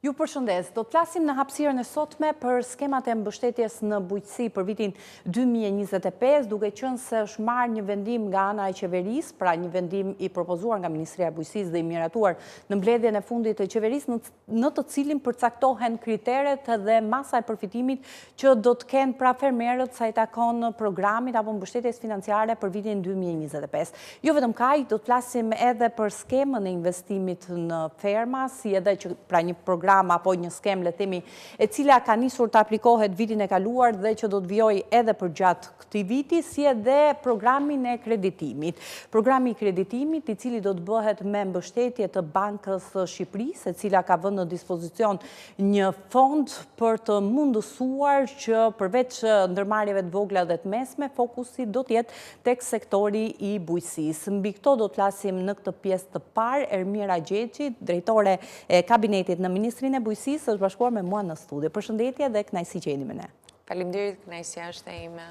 Ju përshëndes, do të flasim në hapësirën e sotme për skemat e mbështetjes në bujqësi për vitin 2025, duke qenë se është marrë një vendim nga ana e qeverisë, pra një vendim i propozuar nga Ministria e Bujqësisë dhe i miratuar në mbledhjen e fundit të qeverisë, në të cilin përcaktohen kriteret dhe masa e përfitimit që do të kenë pra fermerët sa i takon programit apo mbështetjes financiare për vitin 2025. Jo vetëm kaq, do të flasim edhe për skemën e investimit në ferma, si edhe që pra një program apo një skem, le themi, e cila ka nisur të aplikohet vitin e kaluar dhe që do të vijojë edhe për gjatë këtij viti, si edhe programin e kreditimit. Programi i kreditimit, i cili do të bëhet me mbështetje të Bankës së Shqipërisë, e cila ka vënë në dispozicion një fond për të mundësuar që përveç ndërmarrjeve të vogla dhe të mesme, fokusi do të jetë tek sektori i bujqësisë. Mbi këto do të flasim në këtë pjesë të parë. Ermira Gjeçi, drejtore e kabinetit në Ministrinë e Bujqësisë, është bashkuar me mua në studio. Përshëndetje dhe kënaqësi që jeni me ne. Faleminderit, kënaqësia është e ime.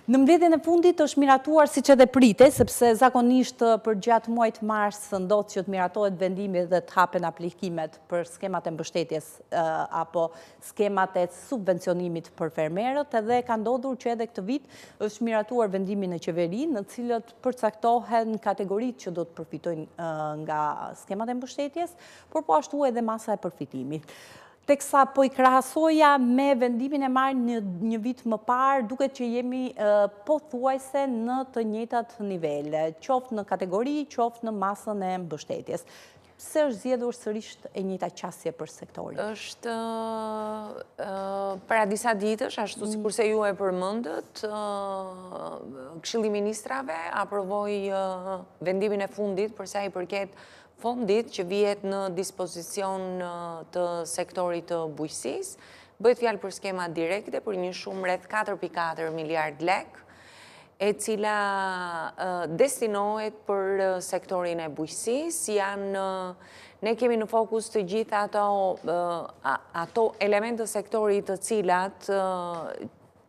Në mbledhjen e fundit është miratuar siç edhe pritej, sepse zakonisht për gjatë muajit mars ndodh që të miratohet vendimi dhe të hapen aplikimet për skemat e mbështetjes apo skemat e subvencionimit për fermerët, edhe ka ndodhur që edhe këtë vit është miratuar vendimi në qeveri, në cilët përcaktohen kategoritë që do të përfitojnë nga skemat e mbështetjes, por po ashtu edhe masa e përfitimit. Teksa po i krahasoja me vendimin e marrë një vit më parë, duket që jemi pothuajse në të njëjtat nivele, qoftë në kategori, qoftë në masën e mbështetjes. Pse është zgjedhur sërish e njëjta qasje për sektorin? Është para disa ditësh, ashtu sikurse ju e përmendët, Këshilli i Ministrave aprovoi vendimin e fundit për sa i përket fondit që vihet në dispozicion të sektorit të bujqësisë. Bëhet fjalë për skema direkte për një shumë rreth 4.4 miliard lek, e cila destinohet për sektorin e bujqësisë. Ne kemi në fokus të gjitha ato elementë të sektorit të cilat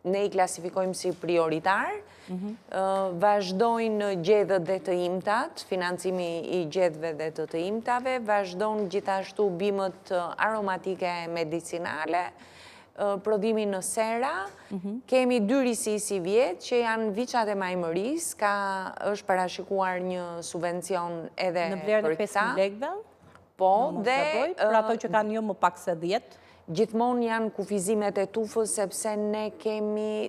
ne i klasifikojmë si prioritar. Vazhdojnë gjedhët dhe të imtat, financimi i gjedhëve dhe të imtave, vazhdojnë gjithashtu bimët aromatike medicinale, prodhimi në sera. Kemi 2 risi si vjetë që janë viçat e majmëris, është parashikuar një subvencion edhe në vlerën e 5.000 lekëve? Po, dhe për ato që kanë jo më pak se 10? Gjithmonë janë kufizimet e tufës, sepse ne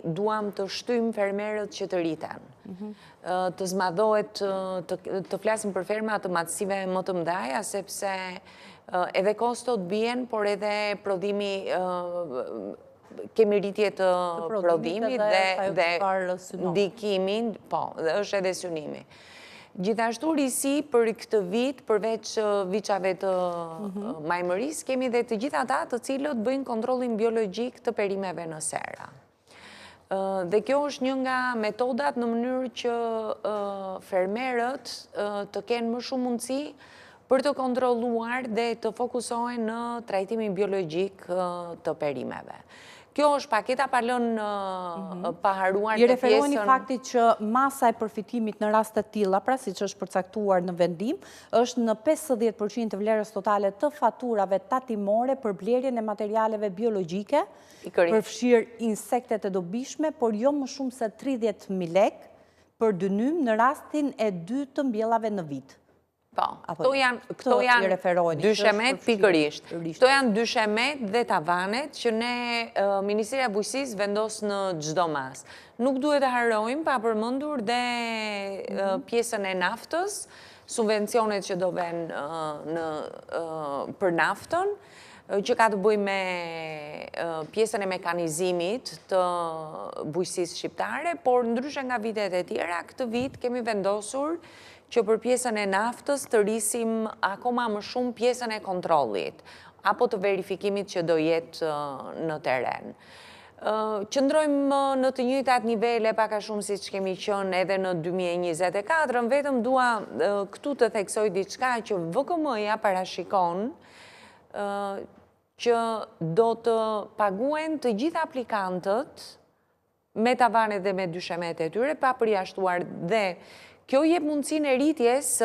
duam të shtyjmë fermerët që të rriten. Të zmadhohet, të flasim për ferma të matësive më të mëdha, sepse edhe kostot bien, por edhe prodhimi, kemi rritje të prodhimit dhe ndikimin, po, dhe është edhe synimi. Gjithashtu risi për këtë vit, përveç viçave të majmëris, kemi dhe të gjitha ata të cilët bëjnë kontrollin biologjik të perimeve në sera. Dhe kjo është një nga metodat në mënyrë që fermerët të kenë më shumë mundësi për të kontrolluar dhe të fokusohen në trajtimin biologjik të perimeve. Kjo është paketa pa lënë paharuar të pjesën. I referoheni faktit që masa e përfitimit në rastet tilla, pra siç është përcaktuar në vendim, është në 50% të vlerës totale të faturave tatimore për blerjen e materialeve biologjike, përfshirë insektet e dobishme, por jo më shumë se 30.000 lekë për dënym në rastin e 2 të mbjellave në vit. Po, këto janë dyshemet pikërisht. Këto janë dyshemet dhe tavanet që ne Ministria e Bujqësisë vendos në çdo mas. Nuk duhet të harrojmë pa përmendur dhe pjesën e naftës, subvencionet që do vënë për naftën, që ka të bëjë me pjesën e mekanizimit të bujqësisë shqiptare, por ndryshe nga vitet e tjera, këtë vit kemi vendosur që për pjesën e naftës të rrisim akoma më shumë pjesën e kontrollit, apo të verifikimit që do jetë në teren. Qëndrojmë në të njëjtat nivele, pak a shumë si që kemi qënë edhe në 2024, vetëm dua këtu të theksoj diçka që VKM-ja parashikon që do të paguen të gjitha aplikantët me tavanet dhe me dyshemet e tyre, pa përjashtuar dhe Kjo jep mundësinë e rritjes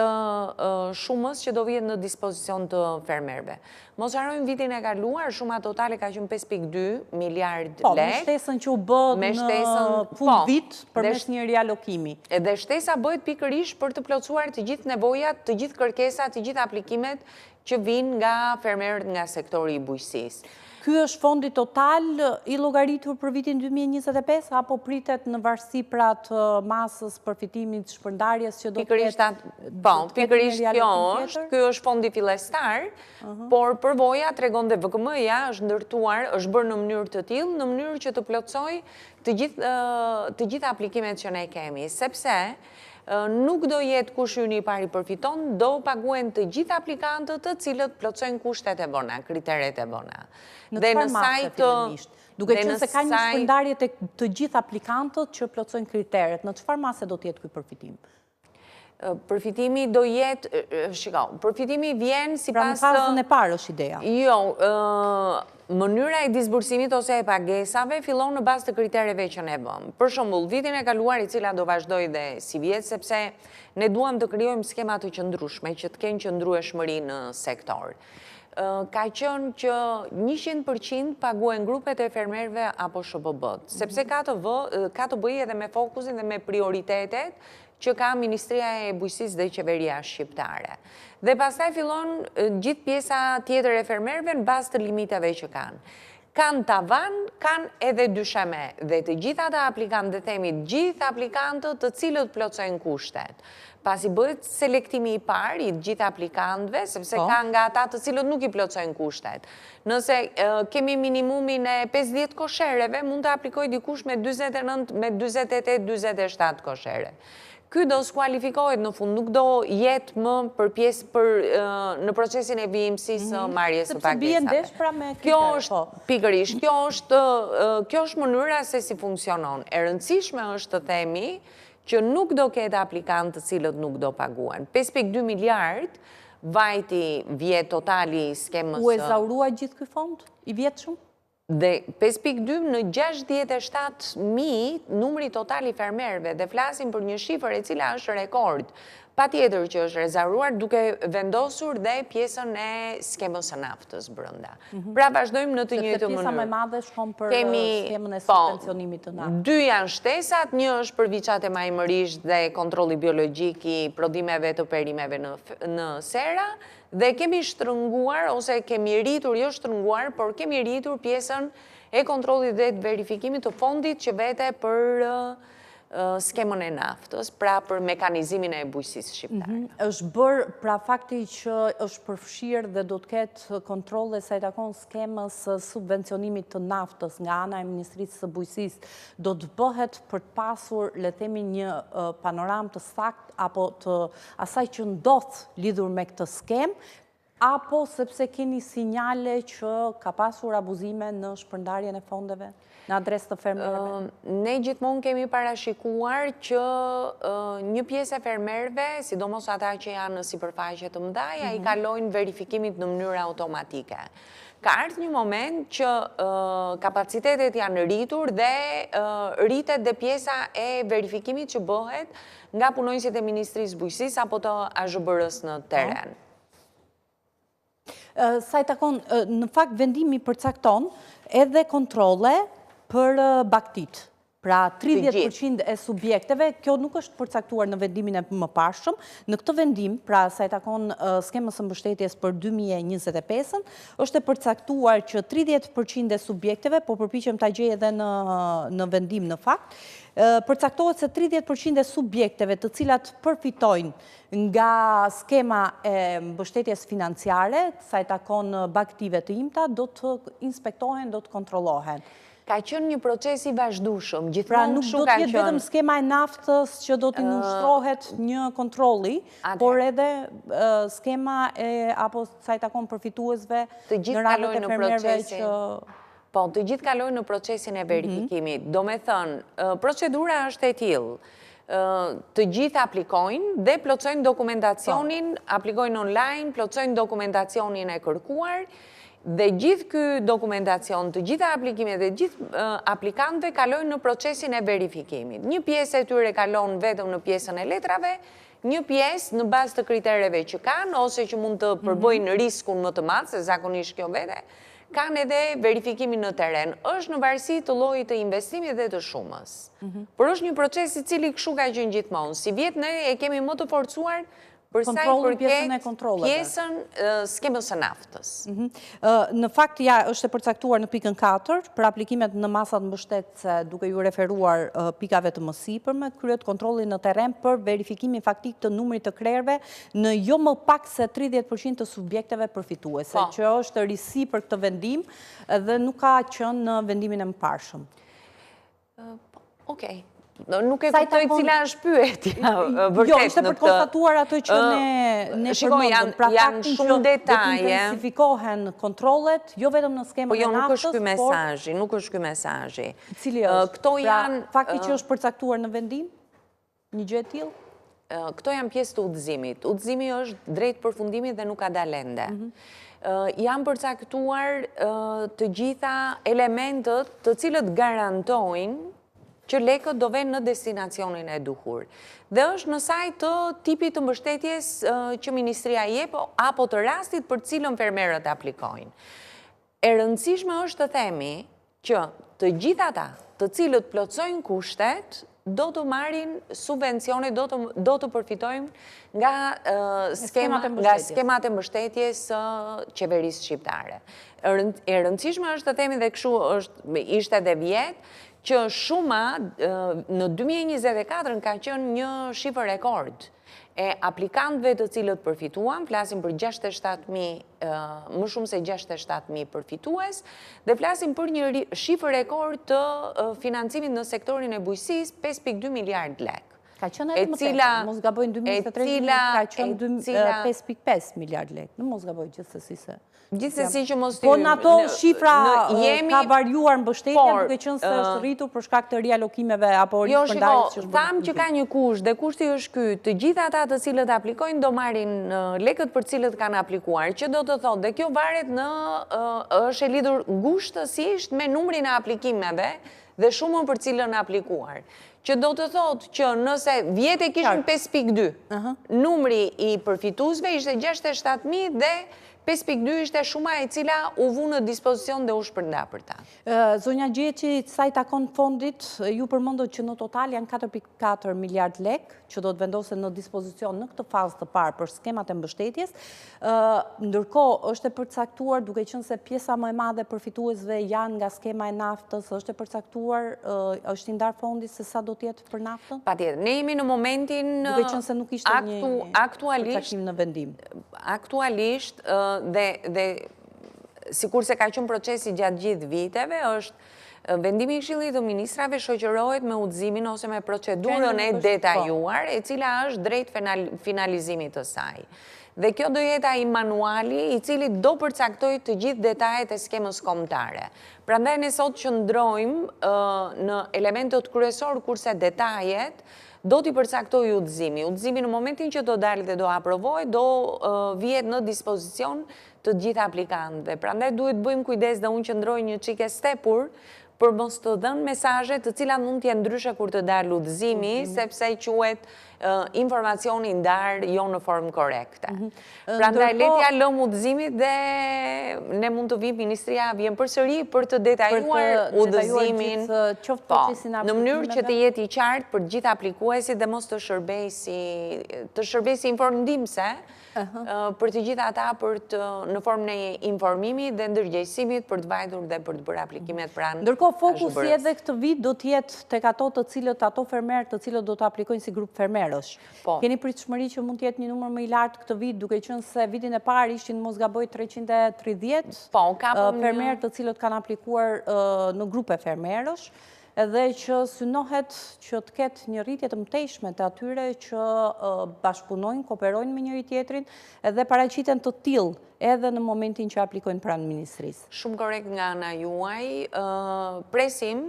shumës që do vihet në dispozicion të fermerëve. Mos harrojmë vitin e kaluar, shuma totale ka qenë 5.2 miliard lek. Me shtesën që u bë në fund vit përmes një rialokimi. Dhe shtesa bëhet pikërisht për të plotësuar të gjithë nevojat, të gjithë kërkesat, të gjithë aplikimet që vinë nga fermerët nga sektori i bujqësisë. Ky është fondi total i llogaritur për vitin 2025 apo pritet në varësi pra të masës përfitimit shpërndarjes që do të ketë? Pikërisht ky është fondi fillestar, por përvoja tregon dhe VKM-ja është ndërtuar, është bërë në mënyrë të tillë, në mënyrë që të plotësojë të gjithë aplikimet që ne kemi, sepse nuk do jetë kush hyni i pari përfiton, do paguen të gjithë aplikantët të cilët plotësojnë kushtet e vona, kriteret e vona. Në çfarë mase fillimisht? Duke qenë se ka një shpërndarje të gjithë aplikantët që plotësojnë kriteret, në çfarë mase do të jetë ky përfitim? Përfitimi do jetë, përfitimi vjen sipas pra në fazën e parë është ideja. Jo, mënyra e disbursimit ose e pagesave fillon në bazë të kritereve që ne bëm. Për shembull, vitin e kaluar i cila do vazhdoj dhe si vjet, sepse ne duam të krijojmë skema të qëndrueshme që të kenë qëndrueshmëri në sektor. Ka qenë që 100% paguen grupet e fermerëve apo SHBB-t, sepse ka të bëjë edhe me fokusin dhe me prioritetet që ka Ministria e Bujqësisë dhe Qeveria Shqiptare. Dhe pastaj fillon gjithë pjesa tjetër e fermerëve në bazë të limitave që kanë. Kanë tavan, kanë edhe dysheme, dhe të gjitha të aplikantë, dhe themi gjithë aplikantët të cilët plotësojnë kushtet. Pasi bëhet selektimi i parë i gjithë aplikantëve, sepse kanë nga ata të cilët nuk i plotësojnë kushtet. Nëse kemi minimumin e 50 koshereve, mund të aplikoj dikush me 29, me 28, 27 koshere. Ky do skualifikohet në fund, nuk do jetë më për pjesë në procesin e vijimësisë marrjes së pagesave. Sepse bie ndesh pra me Kjo është pikërisht, kjo është mënyra se si funksionon. E rëndësishme është të themi që nuk do ketë aplikantë të cilët nuk do paguan. 5.2 miliard vajti vjet totali skemës. U ezaurua gjithë ky fond i vjetshëm? Dhe 5.2 në 67.000 numri totali fermerëve, dhe flasim për një shifër e cila është rekord, pa tjetër që është rezervuar duke vendosur dhe pjesën e skemës së naftës brenda. Pra vazhdojmë në të njëjtën mënyrë. Pjesa më e madhe shkon për skemën e subvencionimit të naftës. Dy janë shtesat, një është për viçat e majmërisht dhe kontrolli biologjik i prodhimeve të perimeve në sera, dhe kemi shtrënguar, ose kemi rritur, jo shtrënguar, por kemi rritur pjesën e kontrollit dhe verifikimit të fondit që vete për skemën e naftës, pra për mekanizimin e bujqësisë shqiptare. Është bërë pra fakti që është përfshirë dhe do të ketë kontrole sa i takon skemës subvencionimit të naftës nga ana e Ministrisë së Bujqësisë, do të bëhet për të pasur, le themi, një panoram të sakt apo të asaj që ndodh lidhur me këtë skemë, apo sepse keni sinjale që ka pasur abuzime në shpërndarjen e fondeve në adresë të fermerëve? Ne gjithmonë kemi parashikuar që një pjesë e fermerëve, sidomos ata që janë në sipërfaqe të mëdha, i kalojnë verifikimit në mënyrë automatike. Ka ardhur një moment që kapacitetet janë rritur dhe rritet dhe pjesa e verifikimit që bëhet nga punonjësit e Ministrisë Bujqësisë apo të AZHBR-s në teren. Sa i takon, në fakt vendimi përcakton edhe kontrole për baktit. Pra 30% e subjekteve, kjo nuk është përcaktuar në vendimin e mëparshëm, në këtë vendim, pra sa i takon skemës së mbështetjes për 2025, është e përcaktuar që 30% e subjekteve, po përpiqem ta gjej edhe në vendim në fakt, përcaktohet se 30% e subjekteve të cilat përfitojnë nga skema e mbështetjes financiare, sa i takon baktive të imta, do të inspektohen, do të kontrollohen. Ka qenë një proces i vazhdueshëm. Pra nuk do të jetë vetëm skema e naftës që do të ushtrohet një kontrolli, por edhe skema apo sa i takon përfituesve në radhët e fermerëve që... Po, të gjithë kalojnë në procesin e verifikimit. Do me thënë, procedura është e tillë. Të gjithë aplikojnë dhe plotësojnë dokumentacionin, aplikojnë online, plotësojnë dokumentacionin e kërkuar, Dhe gjithë ky dokumentacion, të gjitha aplikimet dhe gjithë aplikantëve kalojnë në procesin e verifikimit. Një pjesë e tyre kalon vetëm në pjesën e letrave, një pjesë në bazë të kritereve që kanë, ose që mund të përbëjnë riskun më të madh, se zakonisht kjo vete, kanë edhe verifikimin në teren. Është në varësi të llojit të investimit dhe të shumës. Por është një proces i cili kështu ka qenë gjithmonë. Si vjet ne e kemi më të forcuar për sa i përket pjesën skemës së naftës. Në fakt, ja, është e përcaktuar në pikën 4, për aplikimet në masat mbështetëse, duke ju referuar pikave të mësipërme, kryet kontrolli në terren për verifikimin faktik të numrit të krerëve në jo më pak se 30% të subjekteve përfituese, që është risi për këtë vendim dhe nuk ka qenë në vendimin e mëparshëm. Okej. Nuk e kuptoj cila është pyetja, vërtet. Jo, ishte për të konstatuar ato që ne përmendëm. Pra janë shumë detaje. Do të intensifikohen kontrollet, jo vetëm në skemën e naftës, por... Po jo, nuk është ky mesazhi, nuk është ky mesazhi. Cili është? Pra, fakti që është përcaktuar në vendim? Një gjë e tillë? Këto janë pjesë të udhëzimit. Udhëzimi është drejt përfundimit dhe nuk ka dalende. Janë përcaktuar të gjitha elementët të cilët garantojnë që lekët do venë në destinacionin e duhur. Dhe është në sajt të tipit të mbështetjes që Ministria jep, apo të rastit për cilën fermerët aplikojnë. E rëndësishme është të themi që të gjitha ta të cilët plotësojnë kushtet, do të marrin subvencione, do të përfitojnë nga skemat e mbështetjes së qeverisë shqiptare. E rëndësishme është të themi dhe kështu ishte dhe vjetë, që shuma në 2024 ka qenë një shifër rekord e aplikantëve të cilët përfituan, flasim për 67.000, më shumë se 67.000 përfitues, dhe flasim për një shifër rekord të financimit në sektorin e bujqësisë, 5.2 miliard lek. Ka qenë edhe më tepër, mos gabojnë 2023 ka qenë 5.5 miliard lek, në mos gabojnë gjithsesi se. Gjithsesi që mos të... Po në ato shifra ka varjuar mbështetja, duke qenë se është rritur për shkak të rialokimeve apo rishpërndarjes që është bërë. Tham që ka një kusht, dhe kushti është ky, të gjitha ata të cilët aplikojnë do marrin lekët për cilët kanë aplikuar, që do të thotë, dhe kjo varet është e lidhur ngushtësisht me numrin e aplikimeve dhe shumën për cilën aplikuar. Që do të thotë që nëse vjetë e kishën 5.2, numri i përfituesve ishte 67.000 dhe 5.2 ishte shuma e cila u vu në dispozicion dhe u shpërnda për ta. Zonja Gjeqi, sa i takon fondit, ju përmendët që në total janë 4.4 miliard lek, që do të vendosen në dispozicion në këtë fazë të parë për skemat e mbështetjes. Ndërkohë, është e përcaktuar, duke qenë se pjesa më e madhe përfituesve janë nga skema e naftës, është e përcaktuar, është i ndarë fondi se sa do të jetë për naftën? Patjetër, ne jemi në momentin duke qenë se nuk ishte një përcaktim në vendim. Aktualisht, dhe sikur se ka qenë procesi gjatë gjithë viteve, është vendimi i Këshillit të Ministrave shoqërohet me udhëzimin ose me procedurën e detajuar, e cila është drejt finalizimit të saj. Dhe kjo do jetë ai manuali i cili do përcaktoj të gjithë detajet e skemës kombëtare. Prandaj ne sot qëndrojmë në elementet kryesor, kurse detajet do t'i përcaktoj udhëzimi. Udhëzimi në momentin që do dalë dhe do aprovoj, do vihet në dispozicion të gjithë aplikantëve. Prandaj duhet bëjmë kujdes dhe unë qëndroj një çike stepur për mos të dhënë mesazhe të cilat mund të jenë ndryshe kur të dalë udhëzimi, sepse quhet informacioni ndar jo në formë korekte. Prandaj le t'ja lëmë udhëzimit dhe ne mund të vijmë, Ministria vjen përsëri për të detajuar udhëzimin, në mënyrë që të jetë i qartë për gjithë aplikuesit dhe mos të shërbej si informdimse për të gjitha ata në formën e informimit dhe ndërgjegjësimit për të vajtur dhe për të bërë aplikimet pranë. Ndërkohë fokusi edhe këtë vit do të jetë tek ato fermerë të cilët do të aplikojnë si grup fermerësh. Keni pritshmëri që mund të jetë një numër më i lartë këtë vit, duke qenë se vitin e parë ishin mos gaboj 330 fermerë të cilët kanë aplikuar në grupe fermerësh, edhe që synohet që të ketë një rritje të mëtejshme të atyre që bashkëpunojnë, kooperojnë me njëri tjetrin, edhe paraqiten të tillë edhe në momentin që aplikojnë pranë Ministrisë. Shumë korrekt nga ana juaj, presim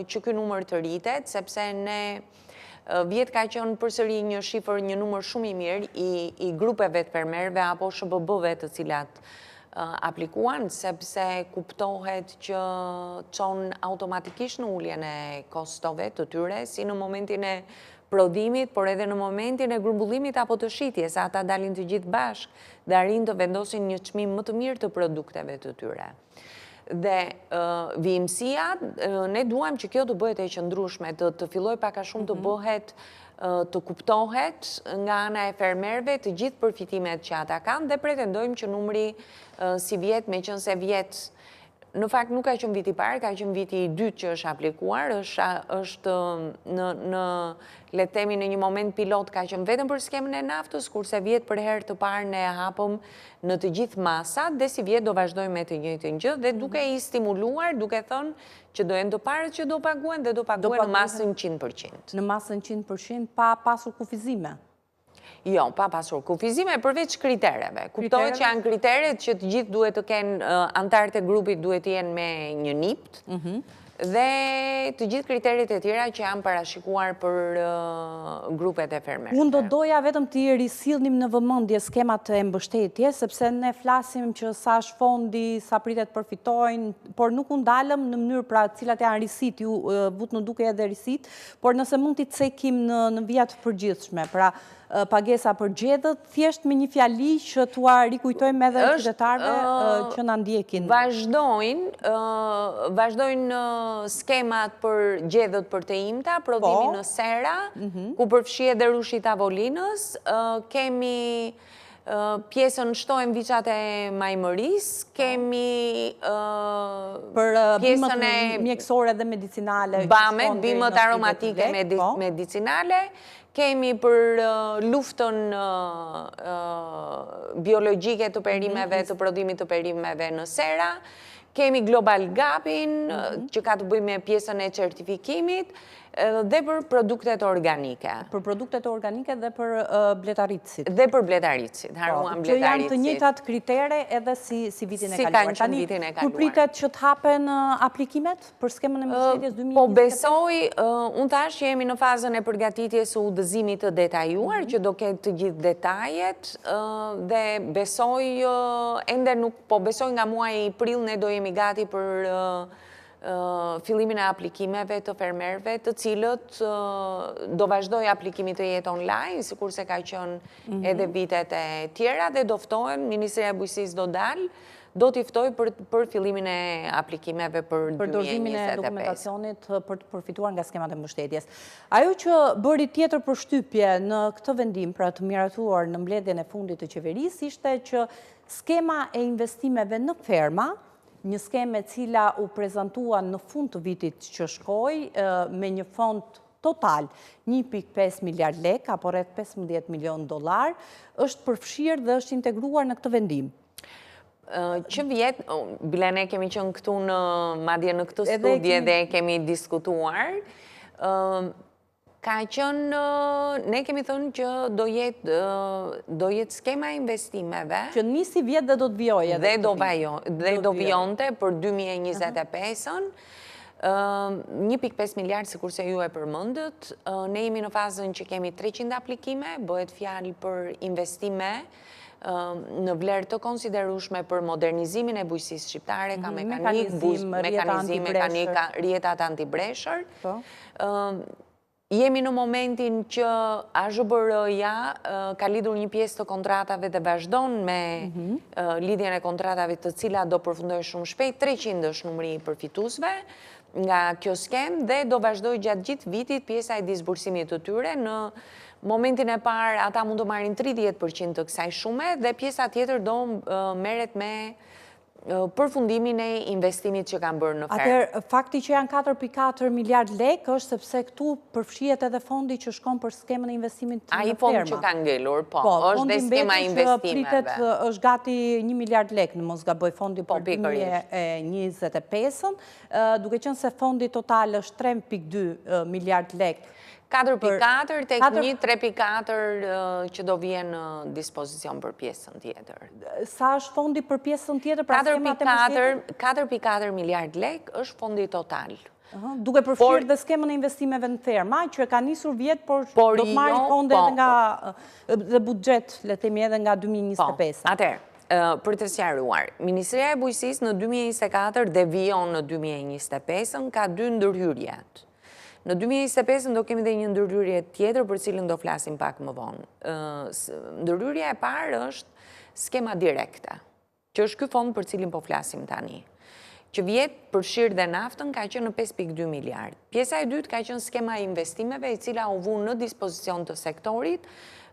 që ky numër të rritet, sepse ne vjet ka qenë përsëri një shifër, një numër shumë i mirë i grupeve të fermerëve apo SHBB-ve të cilat aplikuan, sepse kuptohet që qonë automatikisht në ulljen e kostove të tyre, si në momentin e prodhimit, por edhe në momentin e grumbullimit apo të shitjes, ata dalin të gjithë bashkë dhe arrin të vendosin një çmim më të mirë të produkteve të tyre. Dhe vijimësia, ne duam që kjo të bëhet e qëndrueshme, të filloj pak a shumë të bëhet, të kuptohet nga ana e fermerëve të gjithë përfitimet që ata kanë dhe pretendojmë që numri si vjet, meqense vjet në fakt nuk ka qenë viti i parë, ka qenë viti i dytë që është aplikuar, është në le të themi në një moment pilot ka qenë vetëm për skemën e naftës, kurse vjet për herë të parë ne hapëm në të gjithë masat dhe si vjet do vazhdojmë me të njëjtën gjë dhe duke i stimuluar, duke thënë që do jenë të parët që do paguhen dhe do paguhen në masën 100%. Në masën 100% pa pasur kufizime? Jo, pa pasur kufizime, përveç kritereve. Kuptohet që janë kriteret që të gjithë duhet të kenë, antarët e grupit duhet të jenë me një nipt, dhe të gjithë kriteret e tjera që janë parashikuar për grupet e fermerëve. Unë do doja vetëm të i risillnim në vëmendje skemat e mbështetjes, sepse ne flasim që sa është fondi, sa pritet përfitojnë, por nuk u ndalëm në mënyrë pra cilat janë risit, ju but në duke edhe risit, por nëse mund t'i cekim në vijat përgjithshme, pra pagesa për gjedhët, thjesht me një fjali që t'ua rikujtojmë edhe në qytetarëve që na ndjekin. Vazhdojnë skemat për gjedhët për të imta, prodhimi në sera, ku përfshi edhe rushi tavolinës, kemi pjesën shtojmë viçat e majmëris, kemi për bimët mjekësore dhe medicinale, bamet, bimët aromatike medicinale, kemi për luftën biologjike të perimeve, të prodhimit të perimeve në sera, kemi Global Gapin, që ka të bëjë me pjesën e certifikimit, dhe për produktet organike. Për produktet organike dhe për bletaritësit. Dhe për bletaritësit, haruan bletaritësit. Që janë të njëjtat kritere edhe si vitin e kaluar. Si kanë qenë vitin e kaluar. Kur pritet që të hapen aplikimet për skemën e mbështetjes 2025? Po besoj, unë tash që jemi në fazën e përgatitjes së udhëzimit të detajuar, që do ketë të gjithë detajet, dhe besoj, ende nuk, po besoj nga muaji i prill ne do jemi gati për fillimin e aplikimeve të fermerëve, të cilët do vazhdoj aplikimi të jetë online, sikurse ka qenë edhe vitet e tjera, dhe do ftohen, Ministria e Bujqësisë do dalë, do t'i ftoj për fillimin e aplikimeve për 2025. Për dorëzimin e dokumentacionit për të përfituar nga skemat e mbështetjes. Ajo që bëri tjetër përshtypje në këtë vendim, pra të miratuar në mbledhjen e fundit të qeverisë, ishte që skema e investimeve në ferma, një skeme cila u prezentua në fund të vitit që shkoi me një fond total 1.5 miliard lek, apo rreth 15 milion dollar, është përfshirë dhe është integruar në këtë vendim. Që vjet, bile ne kemi qenë këtu në madje në këtë studie dhe kemi diskutuar, ka qenë, ne kemi thënë që do jetë skema investimeve. Që nisi vjet dhe do të vjojë. Dhe do vjonte për 2025-ën. 1.5 miliard, sikurse ju e përmendët. Ne jemi në fazën që kemi 300 aplikime, bëhet fjalë për investime në vlerë të konsiderueshme për modernizimin e bujqësisë shqiptare, ka mekanizim, rjetat antibreshër. Jemi në momentin që AZBR-ja ka lidhur një pjesë të kontratave dhe vazhdon me lidhjen e kontratave të cilat do përfundojnë shumë shpejt. 300 është numri i përfituesve nga kjo skem dhe do vazhdoj gjatë gjithë vitit pjesa e disbursimit të tyre. Në momentin e parë ata mund të marrin 30% të kësaj shume dhe pjesa tjetër do merret me përfundimin e investimit që kanë bërë në fermë. Atëherë, fakti që janë 4.4 miliard lek është sepse këtu përfshihet edhe fondi që shkon për skemën e investimit në ferma. Ai fond që ka ngelur, po, është dhe skema e investimeve. Pritet është gati 1 miliard lek, në mos gaboj fondi për 2025-ën, duke qenë se fondi total është 3.2 miliard lek. 4.4, tek 3.4 që do vjen në dispozicion për pjesën tjetër. Sa është fondi për pjesën tjetër? 4.4 miliard lek është fondi total. Duke përfshirë dhe skemën e investimeve në ferma, që ka nisur vjetë, por do të marrë fonde dhe budget, le temi edhe nga 2025. Atëherë, për të sqaruar, Ministria e Bujqësisë në 2024 devion në 2025 ka 2 ndërhyrjet. Në 2025 do kemi dhe një ndërhyrje tjetër për cilën do flasim pak më vonë. Ndërhyrja e parë është skema direkte, që është ky fond për cilin po flasim tani, që vjet përfshirë dhe naftën ka qenë në 5.2 miliard. Pjesa e dytë ka qenë skema e investimeve, i cila u vënë në dispozicion të sektorit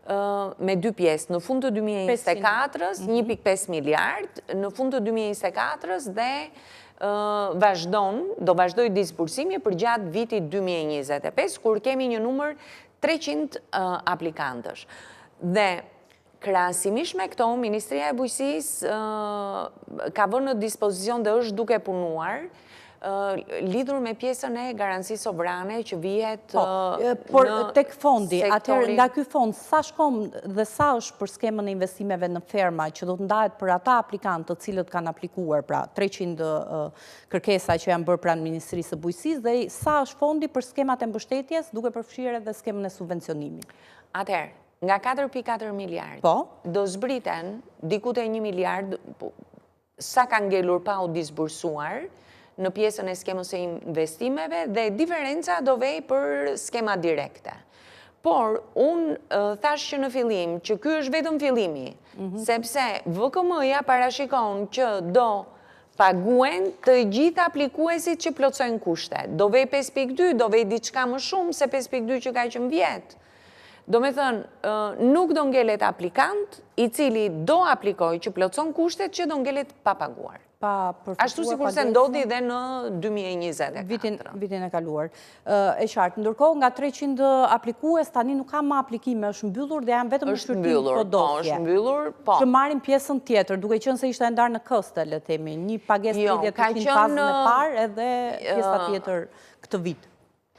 me 2 pjesë. Në fund të 2024-s 1.5 miliard, në fund të 2024-s dhe do vazhdoj disbursimi për gjatë vitit 2025, kur kemi një numër 300 aplikantësh. Dhe krahasimisht me këto, Ministria e Bujqësisë ka vënë në dispozicion dhe është duke punuar lidhur me pjesën e garancisë sovrane që vihet por tek fondi, atëherë nga ky fond sa shkon dhe sa është për skemën e investimeve në ferma që do të ndahet për ata aplikantë të cilët kanë aplikuar, pra 300 kërkesa që janë bërë pranë Ministrisë së Bujqësisë, dhe sa është fondi për skemat e mbështetjes, duke përfshirë edhe skemën e subvencionimit. Atëherë, nga 4.4 miliard do zbriten diku te 1 miliard sa ka ngelur pa u disbursuar në pjesën e skemës e investimeve, dhe diferenca do vej për skema direkte. Por, unë thash që në fillim, që ky është vetëm fillimi, sepse VKM-ja parashikon që do paguen të gjithë aplikuesit që plotësojnë kushtet. Do vej 5.2, do vej diçka më shumë se 5.2 që ka qenë vjetë. Do me thënë, nuk do ngelet aplikant i cili do aplikoj që plotëson kushtet që do ngelet pa paguar. Ashtu si kurse ndodhi dhe në 2024. Vitin e kaluar. E qartë, ndërkohë nga 300 aplikues, tani nuk ka më aplikime, është mbyllur dhe janë vetëm në shkërtim podosje. Është mbyllur, po. Që marrin pjesën tjetër, duke qenë se ishte ndarë në këste, le themi, një pagesë 30% fazën e parë edhe pjesa tjetër këtë vit.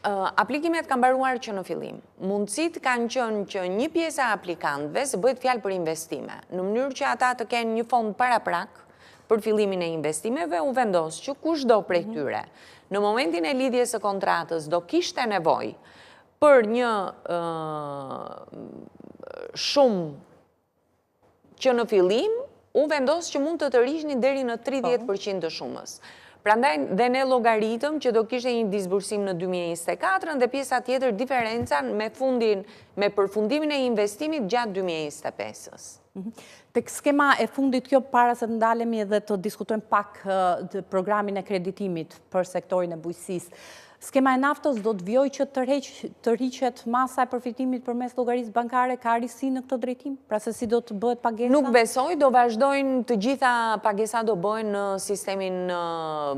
Aplikimet kanë mbaruar që në fillim. Mundësit kanë qenë që një pjesë e aplikantëve se bëhet fjalë për investime, në mënyrë që ata të kenë një fond paraprak për fillimin e investimeve, u vendos që kushdo prej tyre në momentin e lidhjes së kontratës do kishte nevojë për një shumë që në fillim u vendos që mund të rishni deri në 30% të shumës. Prandaj dhe ne llogaritëm që do kishte një disbursim në 2024 dhe pjesa tjetër diferencan me përfundimin e investimit gjatë 2025-s. Tek skema e fundit kjo, para se të ndalemi edhe të diskutojmë pak programin e kreditimit për sektorin e bujqësisë, skema e naftës do të vjojë që të rriqet masa e përfitimit përmes llogarisë bankare, ka risi në këtë drejtim? Pra se si do të bëhet pagesa? Nuk besoj, do vazhdojnë të gjitha pagesa do bëhen në sistemin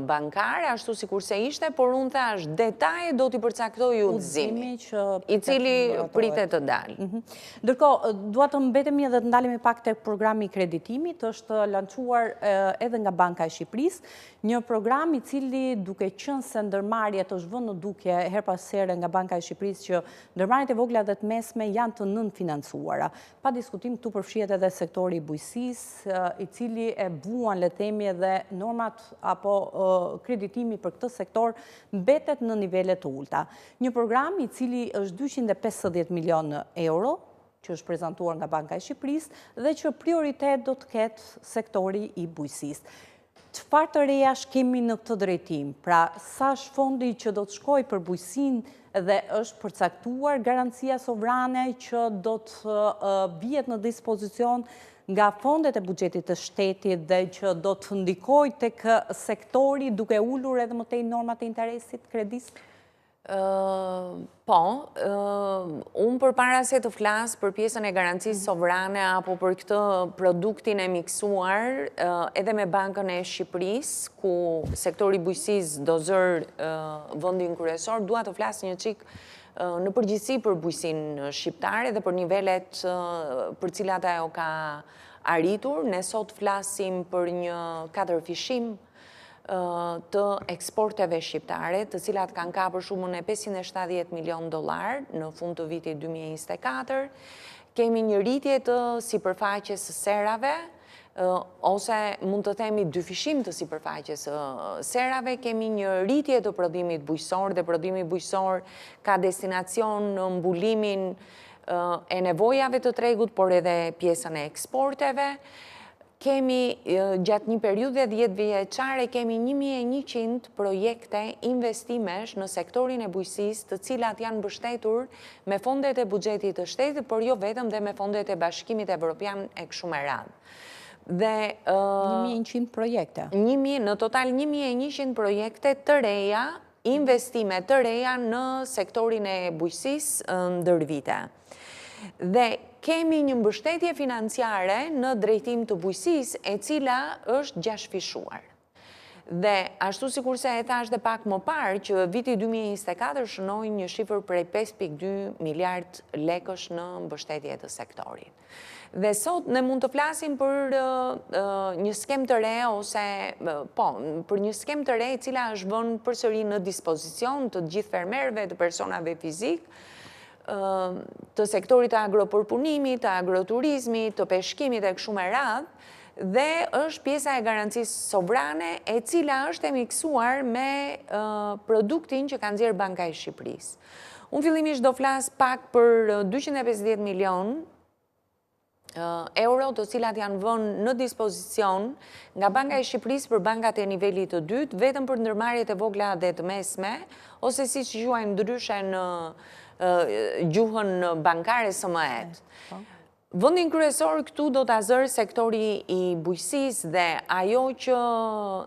bankar, ashtu si kurse ishte, por unë thash, detaje do t'i përcaktoj udhëzimi, i cili pritet të dalë. Ndërkohë, dua të mbetemi edhe të ndalemi pak tek programi i kreditimit, është lançuar edhe nga Banka e Shqipërisë, një program i cili duke qenë se ndërmarrjet është vënë në dukje her pas here nga Banka e Shqipërisë që ndërmarrjet e vogla dhe të mesme janë të nënfinancuara. Pa diskutim këtu përfshihet edhe sektori i bujqësisë, i cili e vuan, le të themi, edhe normat apo kreditimi për këtë sektor mbetet në nivele të ulta. Një program i cili është 250 milion euro, që është prezantuar nga Banka e Shqipërisë dhe që prioritet do të ketë sektori i bujqësisë. Çfarë të rejash kemi në këtë drejtim? Pra, sa është fondi që do të shkojë për bujqësinë dhe është përcaktuar garancia sovrane që do të vihet në dispozicion nga fondet e buxhetit të shtetit dhe që do të ndikojë tek sektori duke ulur edhe më tej normat e interesit kredis? Po, unë për para se të flasë për pjesën e garancisë sovrane apo për këtë produktin e miksuar edhe me Bankën e Shqipërisë, ku sektori bujqësisë do zërë vendin kryesor, dua të flasë një çik në përgjithësi për bujqësinë shqiptare dhe për nivelet për cilat ajo ka arritur. Ne sot flasim për një katërfishim të eksporteve shqiptare, të cilat kanë kapur shumën e $570 milion në fund të vitit 2024. Kemi një rritje të sipërfaqes së serave, ose mund të themi dyfishim të sipërfaqes së serave, kemi një rritje të prodhimit bujqësor dhe prodhimi bujqësor ka destinacion në mbulimin e nevojave të tregut, por edhe pjesën e eksporteve. kemi gjatë një periudhe 10 vjeçare, kemi 1100 projekte investimesh në sektorin e bujqësisë, të cilat janë mbështetur me fondet e buxhetit të shtetit, por jo vetëm dhe me fondet e Bashkimit Evropian e kështu me radhë. Dhe 1100 projekte. Në total 1100 projekte të reja, investime të reja në sektorin e bujqësisë ndër vite. Dhe kemi një mbështetje financiare në drejtim të bujqësisë e cila është gjashfishuar. Dhe ashtu sikurse e thash dhe pak më parë që viti 2024 shënoi një shifër prej 5.2 miliard lekësh në mbështetje të sektorit. Dhe sot ne mund të flasim për një skem të re ose për një skem të re e cila është vënë përsëri në dispozicion të gjithë fermerëve, të personave fizik, të sektorit të agropërpunimit, të agroturizmit, të peshkimit e kështu me radhë, dhe është pjesa e garancisë sovrane e cila është e miksuar me produktin që ka nxjerrë Banka e Shqipërisë. Unë fillimisht do flas pak për 250 milion euro të cilat janë vënë në dispozicion nga Banka e Shqipërisë për bankat e nivelit të dytë, vetëm për ndërmarrjet e vogla dhe të mesme, ose siç quajmë ndryshe në gjuhën bankare SME-t. Vendin kryesor këtu do ta zërë sektori i bujqësisë dhe ajo që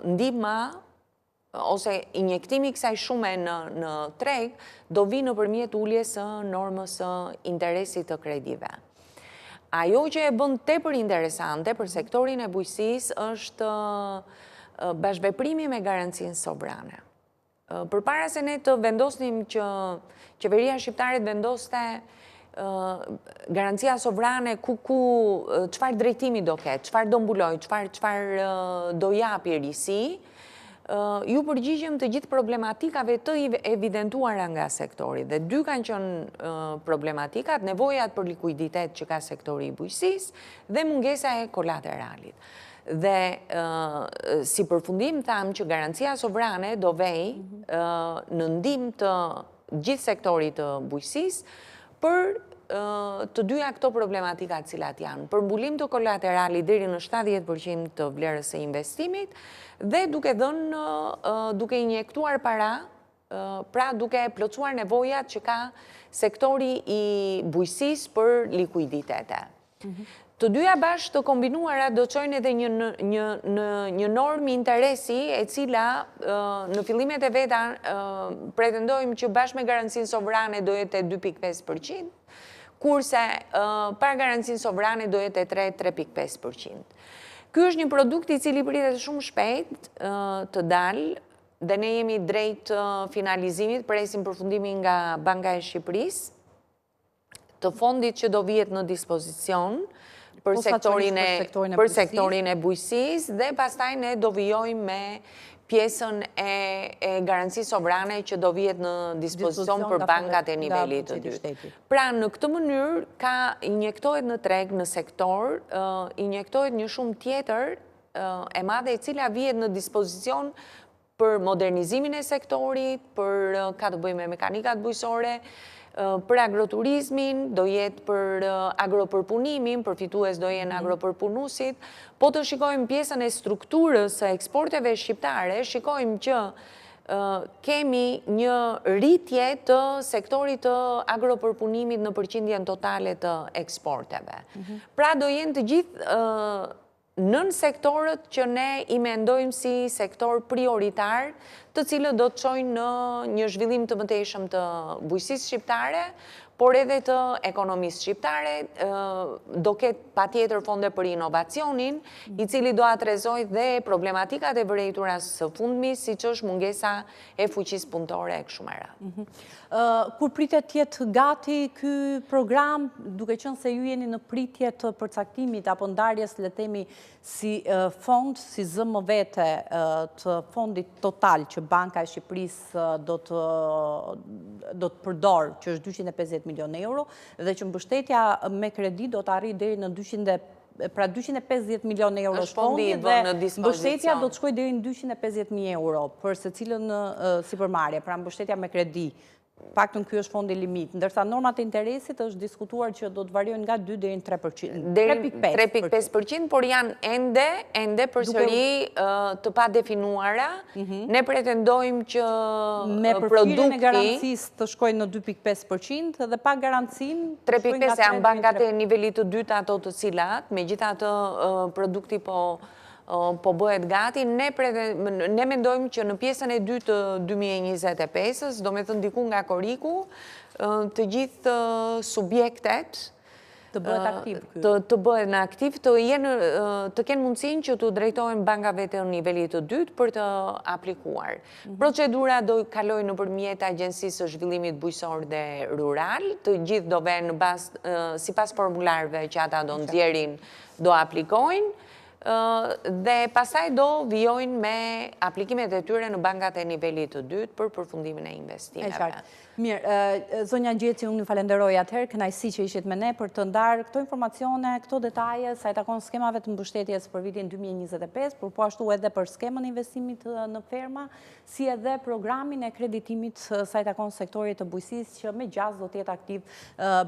ndihma ose injektimi i kësaj shume në treg do vi nëpërmjet uljes së normës së interesit të kredive. Ajo që e bën tepër interesante për sektorin e bujqësisë është bashkëveprimi me garancinë sovrane. Përpara se ne të vendosnim që qeveria shqiptare të vendoste garancia sovrane çfarë drejtimi do ketë, çfarë do mbuloj, çfarë do japi risi, ju përgjigjëm të gjithë problematikave të evidentuara nga sektori. Dhe dy kanë qenë problematikat, nevojat për likuiditet që ka sektori i bujqësisë dhe mungesa e kolateralit. Dhe si përfundim thamë që garancia sovrane do vej në ndihmë të gjithë sektorit të bujqësisë për të dyja këto problematika cilat janë, për mbulim të kolateralit deri në 70% të vlerës së investimit dhe duke injektuar para, pra duke plotësuar nevojat që ka sektori i bujqësisë për likuiditete. Të dyja bashkë të kombinuara do çojnë edhe një normë interesi e cila në fillimet e veta pretendojmë që bashkë me garancinë sovrane do jetë 2.5%, kurse para garancinë sovrane do jetë 3.5%. Ky është një produkt i cili pritet shumë shpejt të dalë dhe ne jemi drejt finalizimit, presim përfundimin nga Banka e Shqipërisë, të fondit që do vihet në dispozicion për sektorin e bujqësisë dhe pastaj ne do vijojmë me pjesën e garancisë sovrane që do vihet në dispozicion për bankat e nivelit të dytë. Pra në këtë mënyrë ka injektohet në treg, në sektor, injektohet një shumë tjetër e madhe e cila vihet në dispozicion për modernizimin e sektorit, për ka të bëjë me mekanikat bujqësore, për agroturizmin, do jetë për agropërpunimin, përfitues do jenë agropërpunusit, po të shikojmë pjesën e strukturës së eksporteve shqiptare, shikojmë që kemi një rritje të sektorit të agropërpunimit në përqindjen totale të eksporteve. Pra do jenë të gjithë nën sektorët që ne i mendojmë si sektor prioritar, të cilët do të çojnë në një zhvillim të mëtejshëm të bujqësisë shqiptare, por edhe të ekonomisë shqiptare, do ketë patjetër fonde për inovacionin, i cili do atrezoj dhe problematikat e vërejtura së fundmi, siç është mungesa e fuqisë punëtore e kështu me radhë. Kur pritet të jetë gati ky program, duke qenë se ju jeni në pritje të përcaktimit apo ndarjes, le të themi, si fond, si zëmë vete të fondit total që Banka e Shqipërisë do të përdor, që është 250 milion euro, dhe që mbështetja me kredi do të arrijë deri në 250 milion euro fondi dhe mbështetja do të shkojë deri në 250.000 euro për secilën sipërmarrje, pra mbështetja me kredi Paktën ky është fondi limit, ndërsa normat e interesit është diskutuar që do të variojnë nga 2 deri në 3%. 3.5%, por janë ende përsëri të pa definuara. Ne pretendojmë që me përfshirjen e garancisë të shkojnë në 2.5% dhe pa garancinë 3.5% janë bankat e nivelit të dytë ato të cilat, megjithatë produkti po bëhet gati, ne mendojmë që në pjesën e dytë të 2025-ës, do me thënë diku nga koriku, të gjithë subjektet të bëhet aktiv. Të bëhet në aktiv, të kenë mundësin që të drejtojnë bankave të nivelit të dytë për të aplikuar. Procedura do kalojë në përmjet Agjensisë së Zhvillimit Bujqësor dhe Rural, të gjithë do venë sipas formularëve që ata do nxjerrin, do aplikojnë, dhe pasaj do vijojnë me aplikimet e tyre në bankat e nivelit të dytë për përfundimin e investimeve. Mirë, zonja Gjeci, unë një falenderoj atëherë, kënaqësi që ishit me ne për të ndarë këto informacione, këto detaje, sa i takon skemave të mbështetjes për vitin 2025, por po ashtu edhe për skemën e investimit në ferma, si edhe programin e kreditimit sa i takon sektorit të bujqësisë që me gjas do të jetë aktiv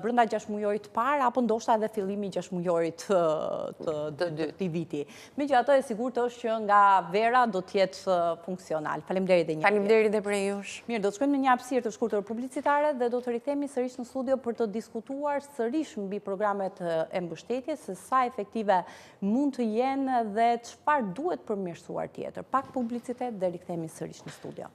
brenda 6 mujorit parë, apo ndoshta edhe fillimi 6 mujorit të këtij viti. Megjithatë, e sigurt është që nga vera do të jetë funksional. Faleminderit edhe një herë. Faleminderit edhe për jush. Mirë, do të shkojmë në një hapësirë të shkurtër publicitare dhe do të rikthehemi sërish në studio për të diskutuar sërish mbi programet e mbështetjes, se sa efektive mund të jenë dhe çfarë duhet përmirësuar tjetër. Pak publicitet dhe rikthehemi sërish në studio.